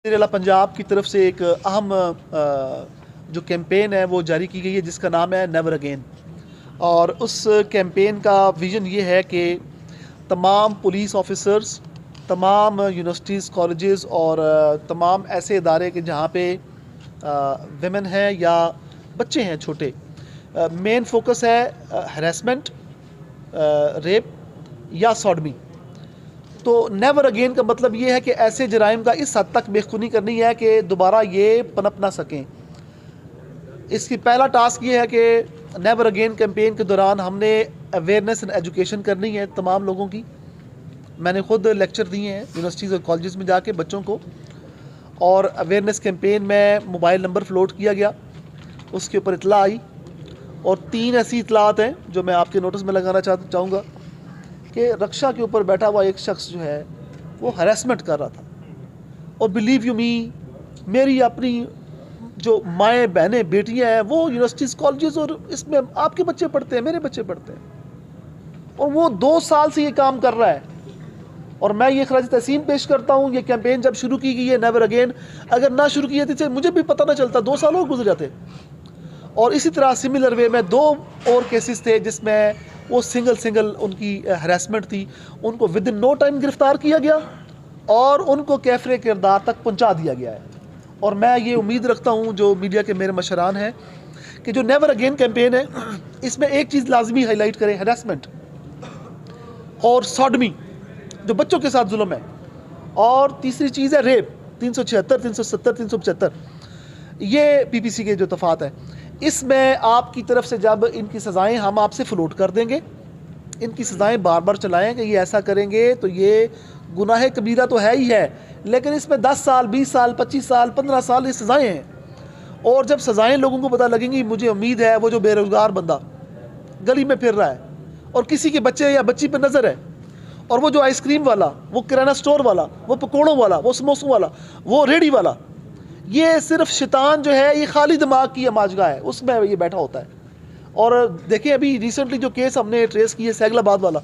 वज़ीर-ए-आला पंजाब की तरफ से एक अहम जो कैंपेन है वो जारी की गई है जिसका नाम है नेवर अगेन। और उस कैंपेन का विज़न ये है कि तमाम पुलिस ऑफिसर्स, तमाम यूनिवर्सिटीज़, कॉलेजेस और तमाम ऐसे इदारे के जहाँ पे विमेन हैं या बच्चे हैं छोटे, मेन फोकस है हरासमेंट, रेप या सॉडमी। तो नेवर अगेन का मतलब ये है कि ऐसे जराइम का इस हद तक बेखुनी करनी है कि दोबारा ये पनप ना सकें। इसकी पहला टास्क ये है कि नेवर अगेन कैंपेन के दौरान हमने अवेयरनेस एंड एजुकेशन करनी है तमाम लोगों की। मैंने ख़ुद लेक्चर दिए हैं यूनिवर्सिटीज़ और कॉलेजेस में जाके बच्चों को, और अवेयरनेस कैंपेन में मोबाइल नंबर फ्लोट किया गया, उसके ऊपर इतला आई। और 3 ऐसी इतलात हैं जो मैं आपके नोटिस में लगाना चाहूँगा कि रक्षा के ऊपर बैठा हुआ एक शख्स जो है वो हरासमेंट कर रहा था। और बिलीव यू मी, मेरी अपनी जो माएँ, बहनें, बेटियां हैं वो यूनिवर्सिटीज़, कॉलेजेस और इसमें आपके बच्चे पढ़ते हैं, मेरे बच्चे पढ़ते हैं, और वो 2 साल से ये काम कर रहा है। और मैं ये खराज तहसीन पेश करता हूँ, ये कैंपेन जब शुरू की गई है नेवर अगेन, अगर ना शुरू की जाती मुझे भी पता ना चलता, 2 साल और गुजर जाते। और इसी तरह सिमिलर वे में 2 और केसेस थे जिसमें वो सिंगल उनकी हरासमेंट थी, उनको विद इन नो टाइम गिरफ़्तार किया गया और उनको कैफ़रे किरदार तक पहुंचा दिया गया है। और मैं ये उम्मीद रखता हूं, जो मीडिया के मेरे मशरान हैं, कि जो नेवर अगेन कैंपेन है इसमें एक चीज़ लाजमी हाईलाइट करें, हरासमेंट और सॉडमी जो बच्चों के साथ जुल्म है, और तीसरी चीज़ है रेप। 376, 370, 375 ये PPC के जो तफ़ात है, इसमें आपकी तरफ से जब इनकी सज़ाएं हम आपसे फ्लोट कर देंगे, इनकी सज़ाएं बार बार चलाएँ कि ये ऐसा करेंगे तो ये गुनाह कबीरा तो है ही है, लेकिन इसमें 10 साल, 20 साल, 25 साल, 15 साल ये सज़ाएँ हैं। और जब सज़ाएं लोगों को पता लगेंगी, मुझे उम्मीद है वो जो बेरोज़गार बंदा गली में फिर रहा है और किसी के बच्चे या बच्ची पर नज़र है, और वो जो आइसक्रीम वाला, वो किराना स्टोर वाला, वो पकौड़ों वाला, वो समोसों वाला, वो रेडी वाला, ये सिर्फ शैतान जो है ये खाली दिमाग की अमाजगा है, उसमें ये बैठा होता है। और देखिए अभी रिसेंटली जो केस हमने ट्रेस किया सैगलाबाद वाला,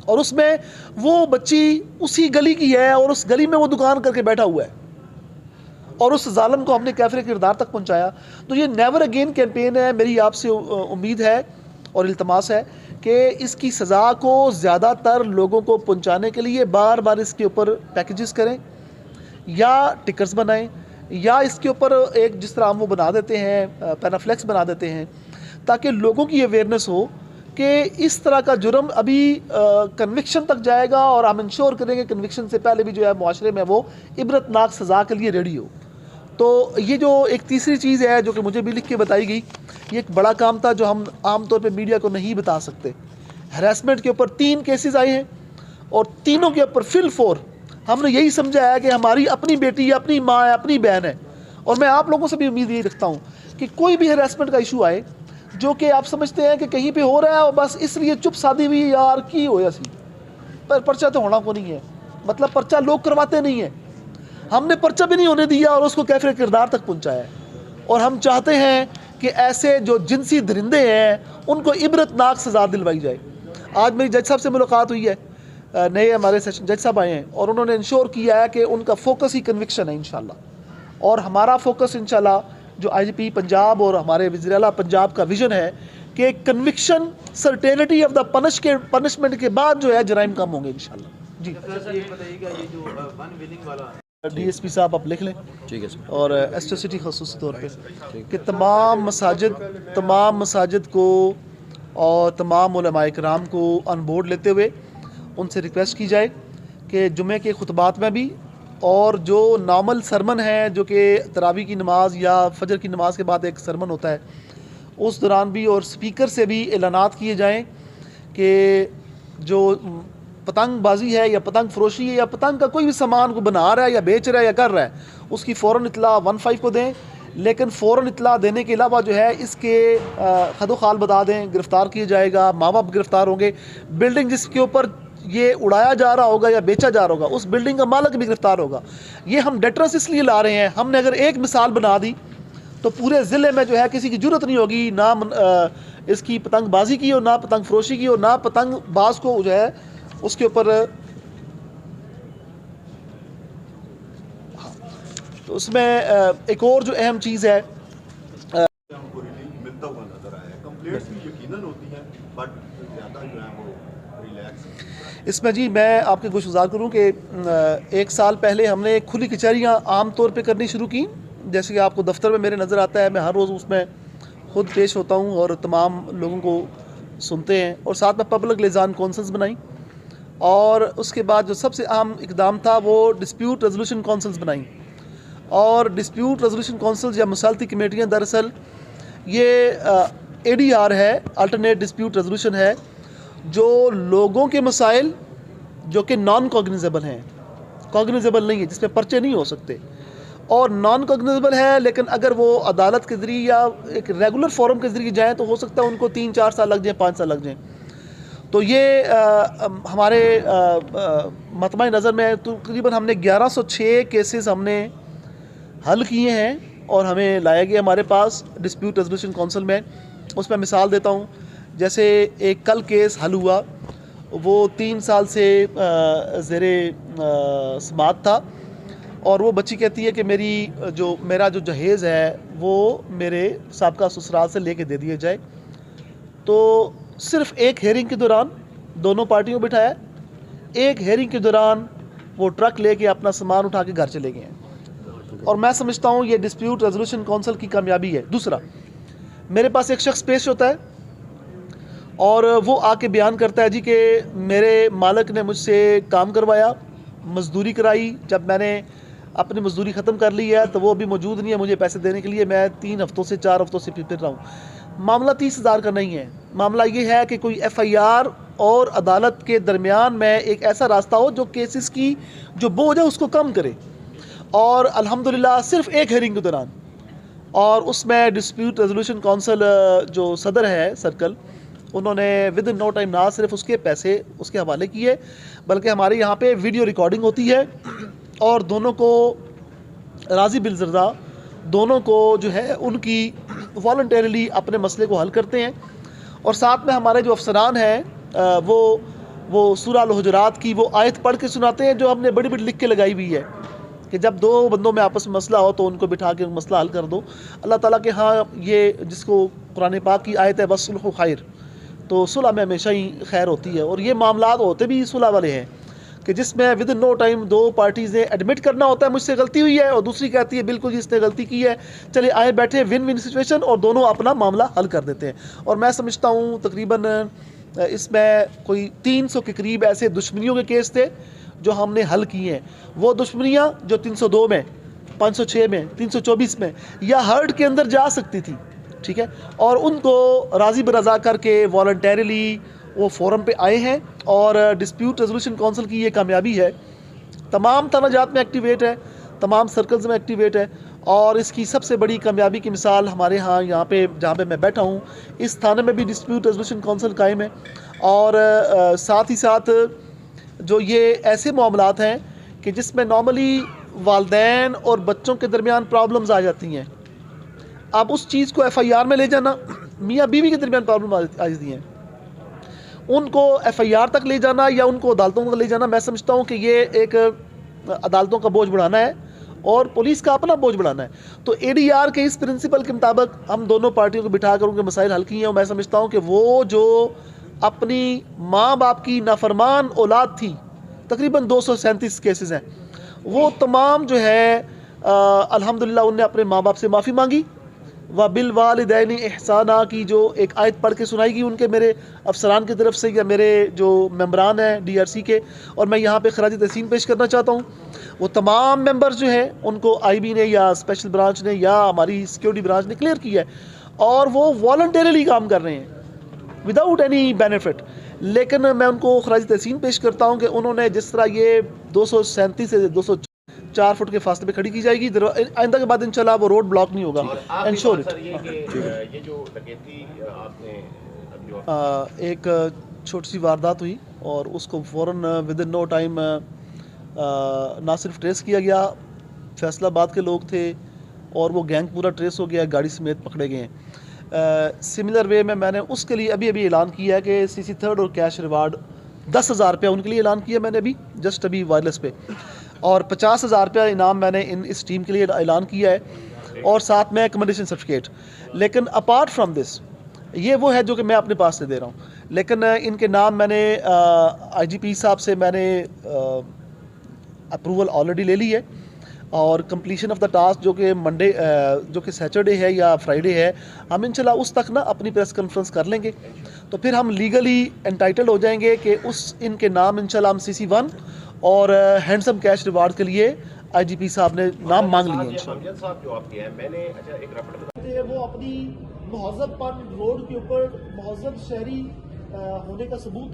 और उसमें वो बच्ची उसी गली की है और उस गली में वो दुकान करके बैठा हुआ है, और उस जालिम को हमने कैफ़रे किरदार तक पहुंचाया। तो ये नेवर अगेन कैंपेन है। मेरी आपसे उम्मीद है और इल्तमास है कि इसकी सज़ा को ज़्यादातर लोगों को पहुंचाने के लिए बार बार इसके ऊपर पैकेजेस करें या टिकट्स बनाएं, या इसके ऊपर एक जिस तरह हम वो बना देते हैं, पैनाफ्लेक्स बना देते हैं, ताकि लोगों की अवेयरनेस हो कि इस तरह का जुर्म अभी कन्विक्शन तक जाएगा, और हम इंश्योर करेंगे कन्विक्शन से पहले भी जो है मुआशरे में वो इबरतनाक सज़ा के लिए रेडी हो। तो ये जो एक तीसरी चीज़ है जो कि मुझे भी लिख के बताई गई, ये एक बड़ा काम था जो हम आम तौर पे मीडिया को नहीं बता सकते। हरासमेंट के ऊपर 3 केसेस आए हैं, और तीनों के ऊपर फिल 4 हमने यही समझा है कि हमारी अपनी बेटी या अपनी माँ है, अपनी बहन है। और मैं आप लोगों से भी उम्मीद यही रखता हूँ कि कोई भी हरासमेंट का इशू आए जो कि आप समझते हैं कि कहीं पे हो रहा है और बस इसलिए चुप सादी हुई यार की हो सी, पर पर्चा तो होना को नहीं है, मतलब पर्चा लोग करवाते नहीं है, हमने पर्चा भी नहीं होने दिया और उसको कैफ़रे किरदार तक पहुँचाया है। और हम चाहते हैं कि ऐसे जो जिनसी दरिंदे हैं उनको इबरतनाक सज़ा दिलवाई जाए। आज मेरी जज साहब से मुलाकात हुई है, नए हमारे सेशन जज साहब आए हैं, और उन्होंने इंश्योर किया है कि उनका फोकस ही कन्विक्शन है इंशाल्लाह। और हमारा फोकस इंशाल्लाह जो IGP पंजाब और हमारे वज़ीर-ए-आला पंजाब का विज़न है कि conviction, certainty of the punishment के बाद जो है जराइम कम होंगे इंशाल्लाह। जी सर, ये बताइएगा, ये जो वन विलिंग वाला DSP साहब आप लिख लें, ठीक है सर, और एस्टो सिटी ख़ुसूसी तौर पे कि तमाम मसाजिद को और तमाम उलमाए किराम को ऑन बोर्ड लेते हुए उनसे रिक्वेस्ट की जाए कि जुमे के खुतबात में भी, और जो नॉर्मल सरमन है जो कि तरावी की नमाज़ या फजर की नमाज़ के बाद एक सरमन होता है, उस दौरान भी और स्पीकर से भी ऐलानात किए जाएं कि जो पतंगबाजी है या पतंग फरोशी है या पतंग का कोई भी सामान को बना रहा है या बेच रहा है या कर रहा है, उसकी फ़ौरन इत्तला 15 को दें। लेकिन फ़ौरन इत्तला देने के अलावा जो है इसके खदोखाल बता दें, गिरफ़्तार किया जाएगा, माँ बाप गिरफ़्तार होंगे, बिल्डिंग जिसके ऊपर ये उड़ाया जा रहा होगा या बेचा जा रहा होगा उस बिल्डिंग का मालिक भी गिरफ़्तार होगा। ये हम डेटरेंस इसलिए ला रहे हैं, हमने अगर एक मिसाल बना दी तो पूरे ज़िले में जो है किसी की ज़रूरत नहीं होगी ना इसकी पतंगबाजी की, और ना पतंग फरोशी की, और ना पतंगबाज को जो है उसके ऊपर तो उसमें एक और जो अहम चीज़ है, हमको रिलीफ मिलता हुआ नजर आया है। कंप्लेंट्स भी यकीनन होती हैं बट ज़्यादा जो है वो रिलैक्स। इसमें जी मैं आपके गुज़ार करूँ कि 1 साल पहले हमने खुली कचहरियाँ आम तौर पे करनी शुरू की। जैसे कि आपको दफ्तर में मेरे नज़र आता है, मैं हर रोज़ उसमें खुद पेश होता हूँ और तमाम लोगों को सुनते हैं। और साथ में पब्लिक लिजान कौंसल्स बनाई, और उसके बाद जो सबसे अहम इकदाम था वो डिस्प्यूट रेजोल्यूशन कौंसल्स बनाई। और डिस्प्यूट रेजोल्यूशन कौंसल्स या मसालती कमेटियाँ दरअसल ये ADR है, अल्टरनेट डिस्प्यूट रेजोल्यूशन है, जो लोगों के मसाइल जो कि नॉन कॉग्निजेबल हैं, कॉग्निजेबल नहीं है, जिसमें पर्चे नहीं हो सकते, और नॉन कॉग्निजेबल है लेकिन अगर वो अदालत के ज़रिए या एक रेगुलर फोरम के ज़रिए जाएँ तो हो सकता है उनको 3-4 साल लग जाए, 5 साल लग जाएँ। तो ये हमारे मतमा नज़र में तकरीबन हमने 1106 केसेस हमने हल किए हैं और हमें लाया गया हमारे पास डिस्प्यूट रेजोल्यूशन काउंसिल में। उसमें मिसाल देता हूँ, जैसे एक कल केस हल हुआ, वो 3 साल से ज़ेरे समाअत था, और वो बच्ची कहती है कि मेरा जो जहेज़ है वो मेरे साबका ससुराल से लेके दे दिया जाए। तो सिर्फ़ एक हेयरिंग के दौरान दोनों पार्टियों को बिठाया, एक हेयरिंग के दौरान वो ट्रक लेके अपना सामान उठा के घर चले गए हैं। और मैं समझता हूँ ये डिस्प्यूट रेजोल्यूशन काउंसिल की कामयाबी है। दूसरा, मेरे पास एक शख्स पेश होता है और वो आके बयान करता है जी कि मेरे मालिक ने मुझसे काम करवाया, मज़दूरी कराई, जब मैंने अपनी मज़दूरी ख़त्म कर ली है तो वो अभी मौजूद नहीं है मुझे पैसे देने के लिए, मैं 3 हफ़्तों से 4 हफ़्तों से फिर रहा हूँ। मामला 30,000 का नहीं है, मामला ये है कि कोई FIR और अदालत के दरमियान में एक ऐसा रास्ता हो जो केसेस की जो बोझ है उसको कम करे। और अल्हम्दुलिल्लाह सिर्फ़ एक हेयरिंग के दौरान, और उसमें डिस्प्यूट रेजोल्यूशन काउंसिल जो सदर है सर्कल, उन्होंने विद इन नो टाइम ना सिर्फ उसके पैसे उसके हवाले किए, बल्कि हमारे यहाँ पे वीडियो रिकॉर्डिंग होती है और दोनों को राज़ी बिलज़रदा दोनों को जो है उनकी वॉलंटरीली अपने मसले को हल करते हैं। और साथ में हमारे जो अफसरान हैं वो सूरह अल-हुजरात की वो आयत पढ़ के सुनाते हैं जो हमने बड़ी बड़ी लिख के लगाई हुई है कि जब दो बंदों में आपस में मसला हो तो उनको बिठा के मसला हल कर दो। अल्लाह ताला के हाँ ये जिसको कुरान पाक की आयत है वस्सुल्हु खैर, तो सुलह में हमेशा ही खैर होती है। और ये मामलात होते भी सुलह वाले हैं कि जिसमें विद इन नो टाइम दो पार्टीज़ ने एडमिट करना होता है मुझसे गलती हुई है, और दूसरी कहती है बिल्कुल जिसने गलती की है, चले आए बैठे विन विन सिचुएशन, और दोनों अपना मामला हल कर देते हैं। और मैं समझता हूँ तकरीबन इसमें कोई 300 के करीब ऐसे दुश्मनियों के केस थे जो हमने हल किए हैं। वो दुश्मनियाँ जो 302 में, 506 में, 324 में या हर्ड के अंदर जा सकती थी, ठीक है, और उनको राज़ी बरज़ा करके वॉलंटरीली वो फोरम पे आए हैं। और डिस्प्यूट रेजोल्यूशन काउंसिल की ये कामयाबी है, तमाम तनाजात में एक्टिवेट है, तमाम सर्कल्स में एक्टिवेट है। और इसकी सबसे बड़ी कामयाबी की मिसाल हमारे यहाँ पे जहाँ पे मैं बैठा हूँ, इस थाने में भी डिस्प्यूट रेजोल्यूशन काउंसिल कायम है। और साथ ही साथ जो ये ऐसे मामलात हैं कि जिसमें नॉर्मली वालदैन और बच्चों के दरमियान प्रॉब्लम्स आ जाती हैं, अब उस चीज़ को FIR में ले जाना, मियाँ बीवी के दरमियान प्रॉब्लम आ जाती हैं, उनको FIR तक ले जाना या उनको अदालतों तक ले जाना, मैं समझता हूँ कि ये एक अदालतों का बोझ बढ़ाना है और पुलिस का अपना बोझ बढ़ाना है। तो ADR के इस प्रिंसिपल के मुताबिक हम दोनों पार्टियों को बिठा कर उनके मसाइल हल किए हैं। और मैं समझता हूँ कि वो जो अपनी माँ बाप की नाफरमान औलाद थी, तकरीबन 237 केसेस हैं, वो तमाम जो है अल्हम्दुलिल्लाह उनने अपने माँ बाप से माफ़ी मांगी। व बिल वालिदैनी इहसाना की जो एक आयत पढ़ के सुनाई गई उनके मेरे अफसरान की तरफ से या मेरे जो मेंबरान हैं DRC के, और मैं यहाँ पे खराज तहसीन पेश करना चाहता हूँ। वो तमाम मेंबर्स जो हैं उनको IB ने या स्पेशल ब्रांच ने या हमारी सिक्योरिटी ब्रांच ने क्लियर किया है, और वो वॉलंटरीली काम कर रहे हैं विदाउट एनी बेनिफिट। लेकिन मैं उनको खराज तहसीन पेश करता हूँ कि उन्होंने जिस तरह ये 237 से 204 फुट के फासले पे खड़ी की जाएगी, आइंदा के बाद इंशाल्लाह वो रोड ब्लॉक नहीं होगा, इंश्योर इट। ये जो डकैती आपने अभी जो एक छोटी सी वारदात हुई और उसको फ़ौरन विद इन नो टाइम ना सिर्फ ट्रेस किया गया, फैसलाबाद के लोग थे और वो गैंग पूरा ट्रेस हो गया, गाड़ी समेत पकड़े गए हैं। सिमिलर वे में मैंने उसके लिए अभी ऐलान किया है कि CC3rd और कैश रिवार्ड 10,000 रुपया उनके लिए ऐलान किया मैंने अभी जस्ट अभी वायरलेस पे। और 50,000 रुपया इनाम मैंने इस टीम के लिए ऐलान किया है और साथ में कमेंडेशन सर्टिफिकेट। लेकिन अपार्ट फ्रॉम दिस ये वो है जो कि मैं अपने पास से दे रहा हूँ, लेकिन इनके नाम मैंने IGP साहब से मैंने अप्रूवल ऑलरेडी ले ली है और कंप्लीशन ऑफ द टास्क जो कि मंडे जो कि सैटरडे है या फ्राइडे है, हम इंशाल्लाह उस तक ना अपनी प्रेस कॉन्फ्रेंस कर लेंगे, तो फिर हम लीगली एंटाइटल्ड हो जाएंगे कि उस इनके नाम इंशाल्लाह हम CC1 और हैंडसम कैश रिवार्ड के लिए IGP साहब ने नाम मांग लिए हैं। अमजद साहब जो आपके हैं, मैंने अच्छा एक रपट वो अपनी महज़ब पर रोड के ऊपर महज़ब शहरी होने का सबूत